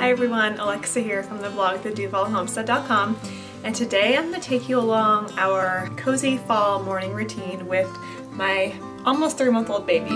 Hi everyone, Alexa here from the blog theduvallhomestead.com, and today I'm going to take you along our cozy fall morning routine with my almost 3-month-old baby.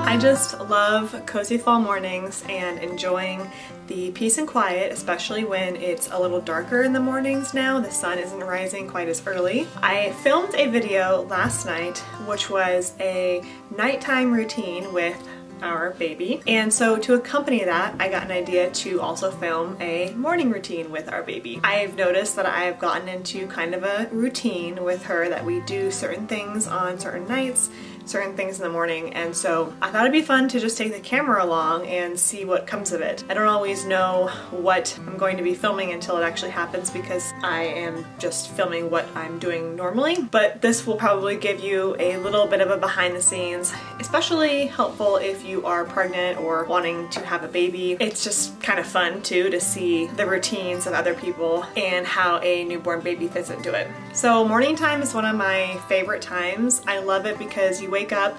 I just love cozy fall mornings and enjoying the peace and quiet, especially when it's a little darker in the mornings now. The sun isn't rising quite as early. I filmed a video last night which was a nighttime routine with our baby, and so to accompany that I got an idea to also film a morning routine with our baby. I've noticed that I've gotten into kind of a routine with her that we do certain things on certain nights, certain things in the morning, and so I thought it'd be fun to just take the camera along and see what comes of it. I don't always know what I'm going to be filming until it actually happens because I am just filming what I'm doing normally, but this will probably give you a little bit of a behind the scenes, especially helpful if you are pregnant or wanting to have a baby. It's just kind of fun too to see the routines of other people and how a newborn baby fits into it. So morning time is one of my favorite times. I love it because you wake up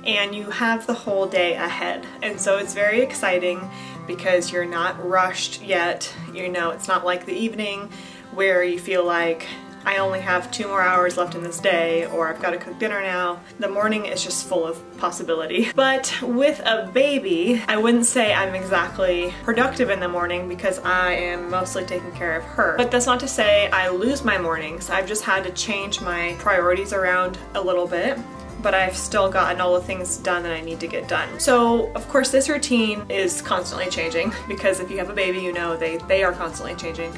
and you have the whole day ahead, and so it's very exciting because you're not rushed yet. You know, it's not like the evening where you feel like I only have 2 more hours left in this day, or I've got to cook dinner now. The morning is just full of possibility. But with a baby, I wouldn't say I'm exactly productive in the morning because I am mostly taking care of her. But that's not to say I lose my mornings. I've just had to change my priorities around a little bit, but I've still gotten all the things done that I need to get done. So of course this routine is constantly changing because if you have a baby, you know they are constantly changing.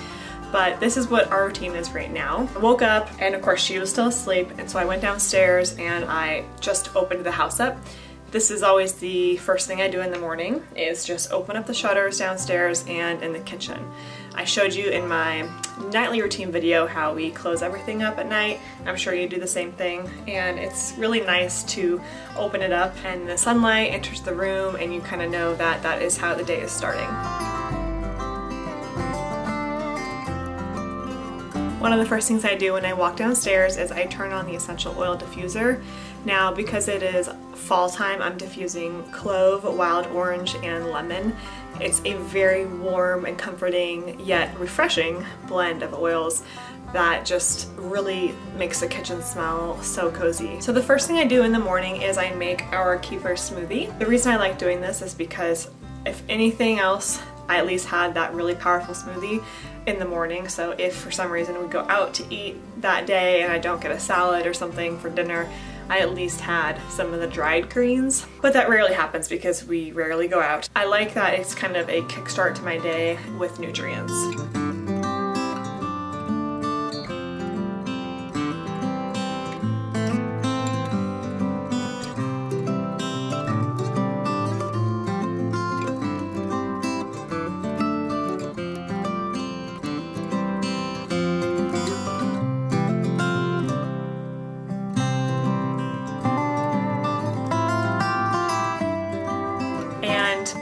But this is what our routine is right now. I woke up and of course she was still asleep, and so I went downstairs and I just opened the house up. This is always the first thing I do in the morning, is just open up the shutters downstairs and in the kitchen. I showed you in my nightly routine video how we close everything up at night. I'm sure you do the same thing, and it's really nice to open it up and the sunlight enters the room and you kind of know that that is how the day is starting. One of the first things I do when I walk downstairs is I turn on the essential oil diffuser. Now, because it is fall time, I'm diffusing clove, wild orange, and lemon. It's a very warm and comforting yet refreshing blend of oils that just really makes the kitchen smell so cozy. So the first thing I do in the morning is I make our Kefir Smoothie. The reason I like doing this is because if anything else, I at least had that really powerful smoothie in the morning. So if for some reason we go out to eat that day and I don't get a salad or something for dinner, I at least had some of the dried greens. But that rarely happens because we rarely go out. I like that it's kind of a kickstart to my day with nutrients.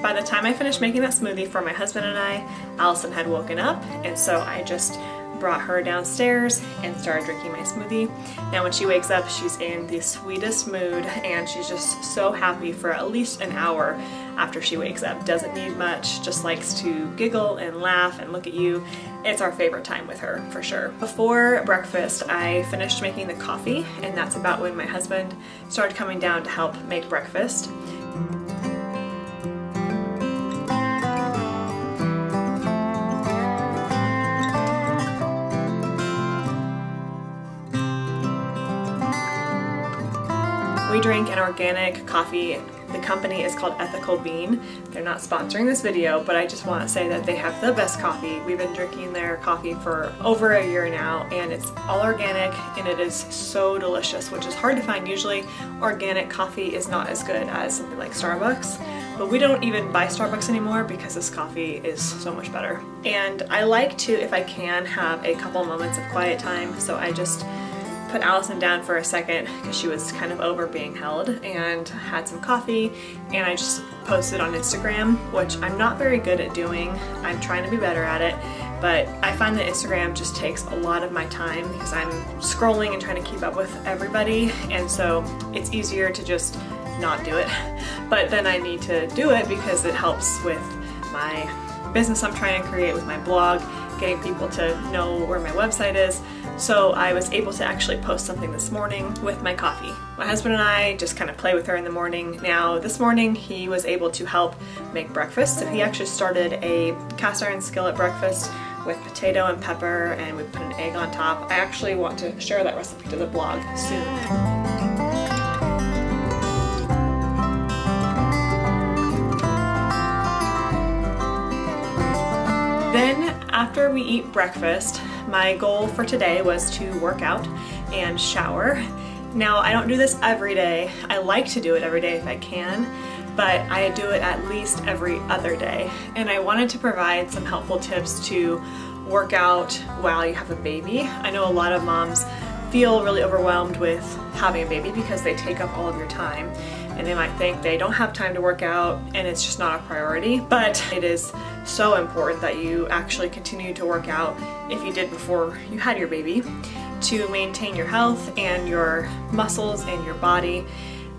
By the time I finished making that smoothie for my husband and I, Allison had woken up, and so I just brought her downstairs and started drinking my smoothie. Now when she wakes up, she's in the sweetest mood and she's just so happy for at least an hour after she wakes up. Doesn't need much, just likes to giggle and laugh and look at you. It's our favorite time with her, for sure. Before breakfast, I finished making the coffee, and that's about when my husband started coming down to help make breakfast. We drink an organic coffee. The company is called Ethical Bean. They're not sponsoring this video, but I just want to say that they have the best coffee. We've been drinking their coffee for over a year now, and it's all organic and it is so delicious, which is hard to find. Usually organic coffee is not as good as something like Starbucks, but we don't even buy Starbucks anymore because this coffee is so much better. And I like to, if I can, have a couple moments of quiet time, so I just put Allison down for a second because she was kind of over being held, and had some coffee, and I just posted on Instagram, which I'm not very good at doing. I'm trying to be better at it, but I find that Instagram just takes a lot of my time because I'm scrolling and trying to keep up with everybody, and so it's easier to just not do it. But then I need to do it because it helps with my business I'm trying to create, with my blog, getting people to know where my website is. So I was able to actually post something this morning with my coffee. My husband and I just kind of play with her in the morning. Now this morning he was able to help make breakfast, so he actually started a cast iron skillet breakfast with potato and pepper, and we put an egg on top. I actually want to share that recipe to the blog soon. Then after we eat breakfast, my goal for today was to work out and shower. Now I don't do this every day. I like to do it every day if I can, but I do it at least every other day. And I wanted to provide some helpful tips to work out while you have a baby. I know a lot of moms feel really overwhelmed with having a baby because they take up all of your time, and they might think they don't have time to work out and it's just not a priority. But it is so important that you actually continue to work out, if you did before you had your baby, to maintain your health and your muscles and your body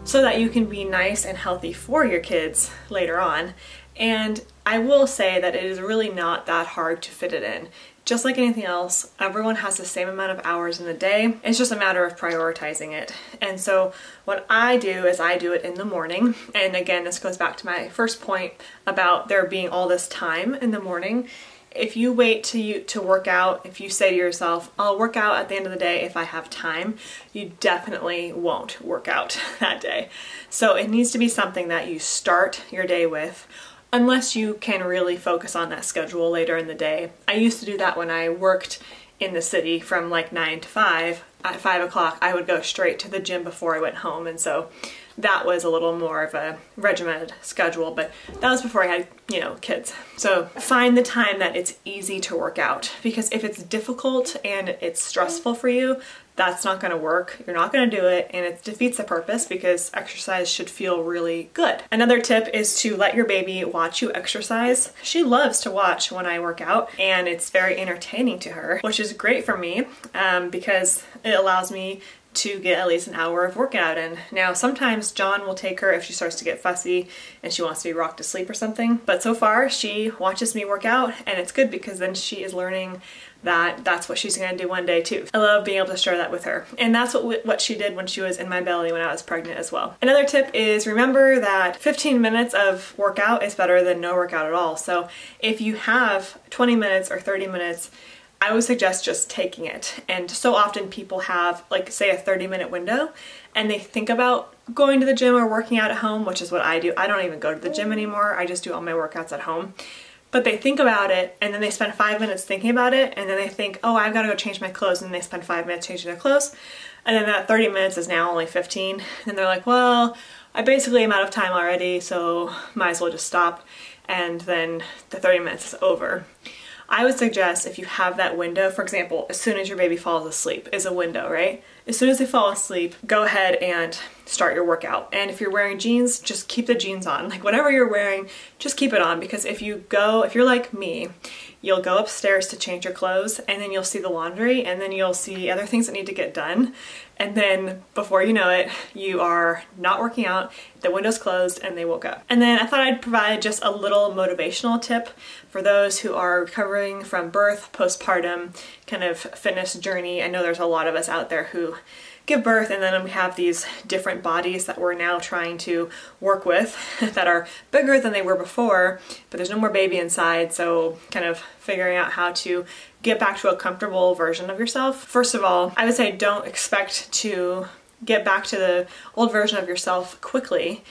so that you can be nice and healthy for your kids later on. And I will say that it is really not that hard to fit it in. Just like anything else, everyone has the same amount of hours in the day. It's just a matter of prioritizing it. And so what I do is I do it in the morning. And again, this goes back to my first point about there being all this time in the morning. If you wait to work out, if you say to yourself, I'll work out at the end of the day if I have time, you definitely won't work out that day. So it needs to be something that you start your day with, unless you can really focus on that schedule later in the day. I used to do that when I worked in the city from like 9 to 5. At 5 o'clock, I would go straight to the gym before I went home, and so that was a little more of a regimented schedule, but that was before I had, kids. So find the time that it's easy to work out, because if it's difficult and it's stressful for you, that's not going to work. You're not going to do it, and it defeats the purpose because exercise should feel really good. Another tip is to let your baby watch you exercise. She loves to watch when I work out, and it's very entertaining to her, which is great for me because it allows me to get at least an hour of workout in. Now sometimes John will take her if she starts to get fussy and she wants to be rocked to sleep or something, but so far she watches me work out, and it's good because then she is learning that that's what she's gonna do one day too. I love being able to share that with her, and that's what she did when she was in my belly when I was pregnant as well. Another tip is remember that 15 minutes of workout is better than no workout at all. So if you have 20 minutes or 30 minutes, I would suggest just taking it. And so often people have, like, say a 30-minute window, and they think about going to the gym or working out at home, which is what I do. I don't even go to the gym anymore. I just do all my workouts at home. But they think about it, and then they spend 5 minutes thinking about it, and then they think, oh, I've got to go change my clothes, and they spend 5 minutes changing their clothes, and then that 30 minutes is now only 15, and they're like, well, I basically am out of time already, so might as well just stop, and then the 30 minutes is over. I would suggest if you have that window, for example, as soon as your baby falls asleep is a window, right? As soon as they fall asleep, go ahead and start your workout. And if you're wearing jeans, just keep the jeans on. Like whatever you're wearing, just keep it on, because if you're like me, you'll go upstairs to change your clothes, and then you'll see the laundry, and then you'll see other things that need to get done. And then before you know it, you are not working out, the window's closed, and they woke up. And then I thought I'd provide just a little motivational tip for those who are recovering from birth, postpartum, kind of fitness journey. I know there's a lot of us out there who give birth, and then we have these different bodies that we're now trying to work with that are bigger than they were before, but there's no more baby inside, so kind of figuring out how to get back to a comfortable version of yourself. First of all, I would say don't expect to get back to the old version of yourself quickly.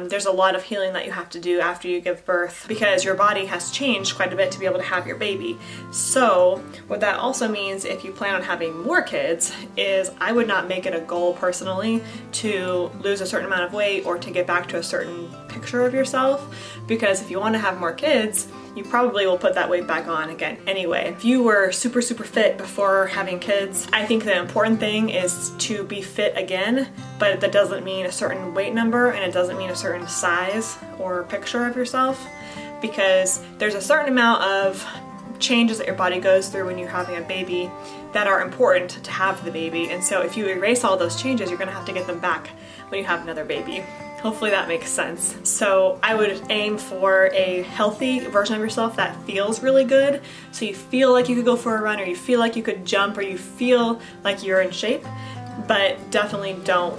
There's a lot of healing that you have to do after you give birth because your body has changed quite a bit to be able to have your baby. So what that also means, if you plan on having more kids, is I would not make it a goal personally to lose a certain amount of weight or to get back to a certain picture of yourself, because if you want to have more kids, you probably will put that weight back on again anyway. If you were super fit before having kids, I think the important thing is to be fit again, but that doesn't mean a certain weight number, and it doesn't mean a certain size or picture of yourself, because there's a certain amount of changes that your body goes through when you're having a baby that are important to have the baby. And so if you erase all those changes, you're gonna have to get them back when you have another baby. Hopefully that makes sense. So I would aim for a healthy version of yourself that feels really good. So you feel like you could go for a run, or you feel like you could jump, or you feel like you're in shape, but definitely don't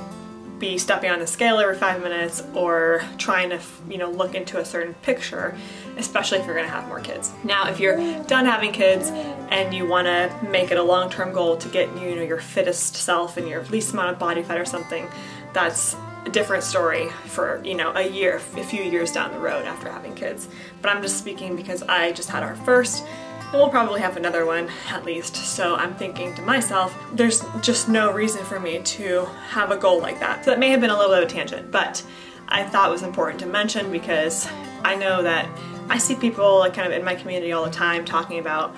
be stepping on the scale every 5 minutes or trying to, you know, look into a certain picture, especially if you're gonna have more kids. Now, if you're done having kids and you wanna make it a long-term goal to get, you know, your fittest self and your least amount of body fat or something, that's a different story for, you know, a few years down the road after having kids. But I'm just speaking because I just had our first, and we'll probably have another one at least. So I'm thinking to myself, there's just no reason for me to have a goal like that. So that may have been a little bit of a tangent, but I thought it was important to mention because I know that I see people like kind of in my community all the time talking about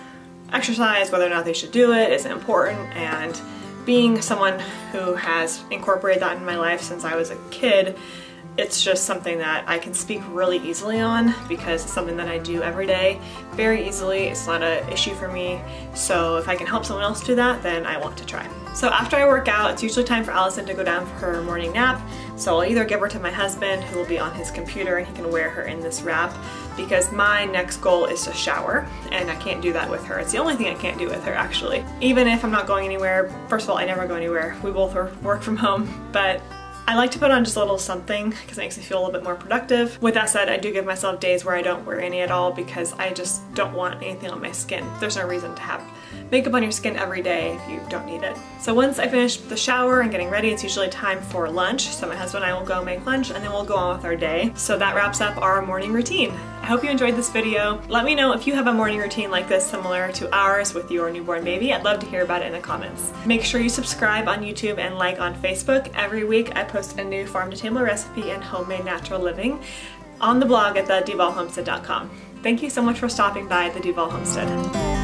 exercise, whether or not they should do it, is it important, and being someone who has incorporated that in my life since I was a kid, it's just something that I can speak really easily on because it's something that I do every day very easily. It's not an issue for me. So if I can help someone else do that, then I want to try. So after I work out, it's usually time for Allison to go down for her morning nap. So I'll either give her to my husband, who will be on his computer, and he can wear her in this wrap, because my next goal is to shower, and I can't do that with her. It's the only thing I can't do with her, actually. Even if I'm not going anywhere, first of all, I never go anywhere. We both work from home, but I like to put on just a little something because it makes me feel a little bit more productive. With that said, I do give myself days where I don't wear any at all because I just don't want anything on my skin. There's no reason to have makeup on your skin every day if you don't need it. So once I finish the shower and getting ready, it's usually time for lunch. So my husband and I will go make lunch, and then we'll go on with our day. So that wraps up our morning routine. I hope you enjoyed this video. Let me know if you have a morning routine like this similar to ours with your newborn baby. I'd love to hear about it in the comments. Make sure you subscribe on YouTube and like on Facebook. Every week I post a new farm-to-table recipe and homemade natural living on the blog at theduvallhomestead.com. Thank you so much for stopping by at the Duvall Homestead.